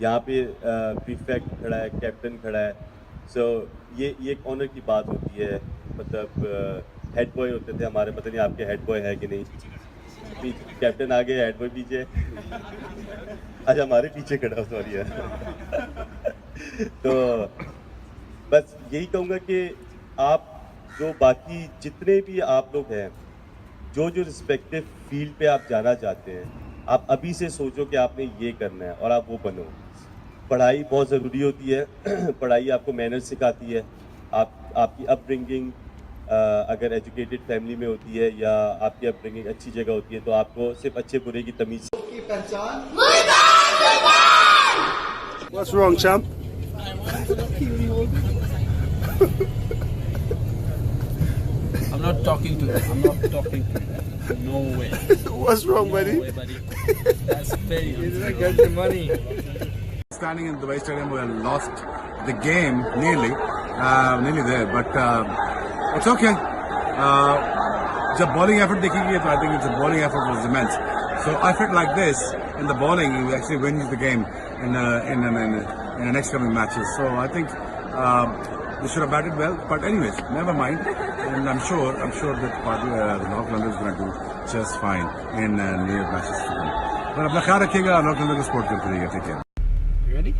यहाँ पे प्रीफेक्ट खड़ा है, कैप्टन खड़ा है। सो ये एक ऑनर की बात होती है। मतलब हेड बॉय होते थे हमारे, पता नहीं आपके हेड बॉय है कि नहीं। कैप्टन आगे, हेड बॉय पीछे। आज हमारे पीछे खड़ा हो, सॉरी यार। तो बस यही कहूँगा कि आप जो बाकी जितने भी आप लोग हैं, जो रिस्पेक्टिव फील्ड पे आप जाना चाहते हैं, आप अभी से सोचो कि आपने ये करना है और आप वो बनो। पढ़ाई बहुत ज़रूरी होती है। पढ़ाई आपको मैनर्स सिखाती है। आपकी अपब्रिंगिंग अगर एजुकेटेड फैमिली में होती है या आपकी अपब्रिंगिंग अच्छी जगह होती है, तो आपको सिर्फ अच्छे बुरे की तमीज़ की पहचान। What's wrong, champ? I'm not talking to you. I'm not talking to you. No way. What's wrong, No buddy? way, buddy. That's very unfair. Get the money. Standing in Dubai Stadium, we lost the game nearly there, but it's okay. जब bowling effort देखिए तो I think the bowling effort was immense. So I felt like this in the bowling, we actually wins the game in the next coming matches. So I think they should have batted well, but anyways, never mind. And I'm sure that North London is going to do just fine in near matches to come. But अपना ख्याल रखिएगा, North London को support करते रहिएगा. Take care. Ready?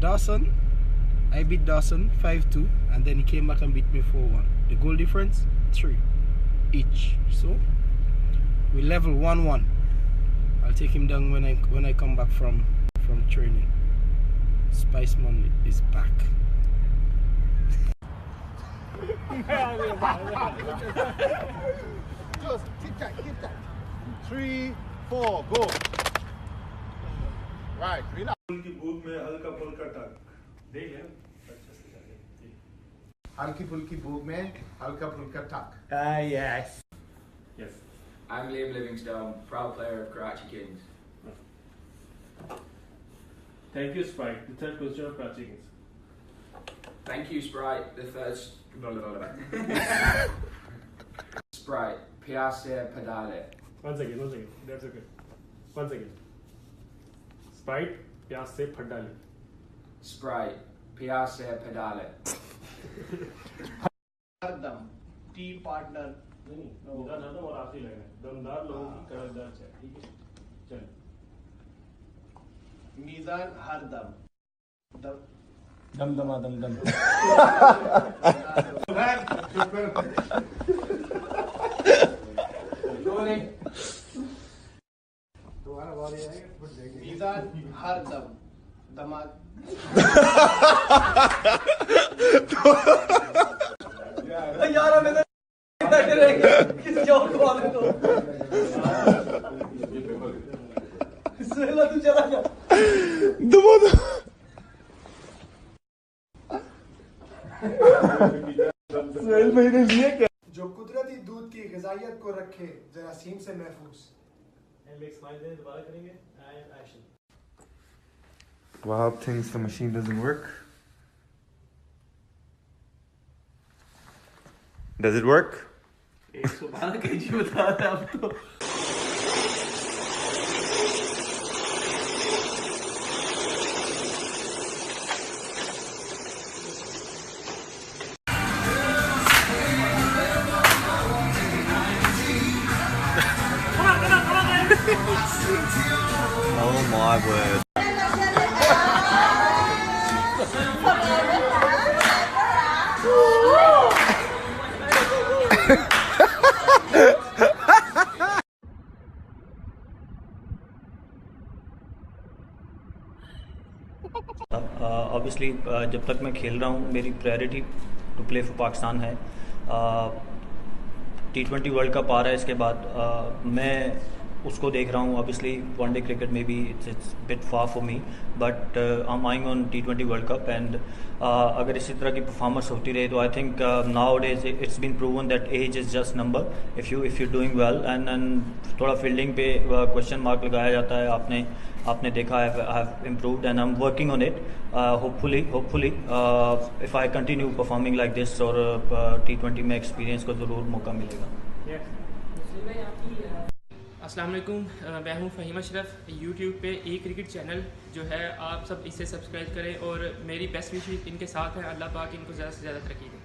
Dawson. I beat Dawson 5-2, and then he came back and beat me 4-1. The goal difference 3 each. So we level 1-1. I'll take him down when I come back from training. Spice Money is back. Just keep that. 3, 4, go. Right, relax. की भूख में हल्का फुल्का टक देख लिया अच्छे से जाके हल्की फुल्की भूख में हल्का फुल्का टक. Yes. Yes I'm Liam Livingstone, proud player of Karachi Kings. Thank you spike the third question of Karachi Kings Thank you, Sprite. The first. Sprite. Piace Pedale. One second that's okay one second spite प्याज से फट डाली Sprite. Piace Pedale. Dam. Team partner. नहीं निदान हरदम और आखिरी line है दमदार लोगों की कड़कदार चाय ठीक है चल Mizan Hardam. Dum dum dum dum. Mizan Hardam. Damad. यार हमें तो करेगा किस जॉब को आने दो सुहेला तू चला जा जो कुदरती दूध की ग़िज़ाइयत को रखे जरासीम से महफूज. दोबारा करेंगे and action Wahab thinks the machine doesn't work. Does it work? 112 kg बता रहा है अब तो. Oh my word. ऑब्वियसली जब तक मैं खेल रहा हूँ मेरी priority to play for Pakistan है. T20 वर्ल्ड कप आ रहा है, इसके बाद मैं उसको देख रहा हूँ. Obviously one day cricket maybe it's bit far for me, but I'm eyeing on T20 World Cup and अगर इसी तरह की परफॉर्मेंस होती रहे तो I think nowadays it's been proven that age is just number if you're doing well and थोड़ा fielding पे question mark लगाया जाता है. आपने देखा है I have improved and I'm working on it. Hopefully if I continue performing like this और T20 में एक्सपीरियंस को ज़रूर मौका मिलेगा. अस्सलाम वालेकुम, मैं हूं फ़हीम अशरफ. यूट्यूब पे ई क्रिकेट चैनल जो है आप सब इसे सब्सक्राइब करें और मेरी बेस्ट विश इनके साथ है. अल्लाह पाक इनको ज़्यादा से ज़्यादा तरक्की दें.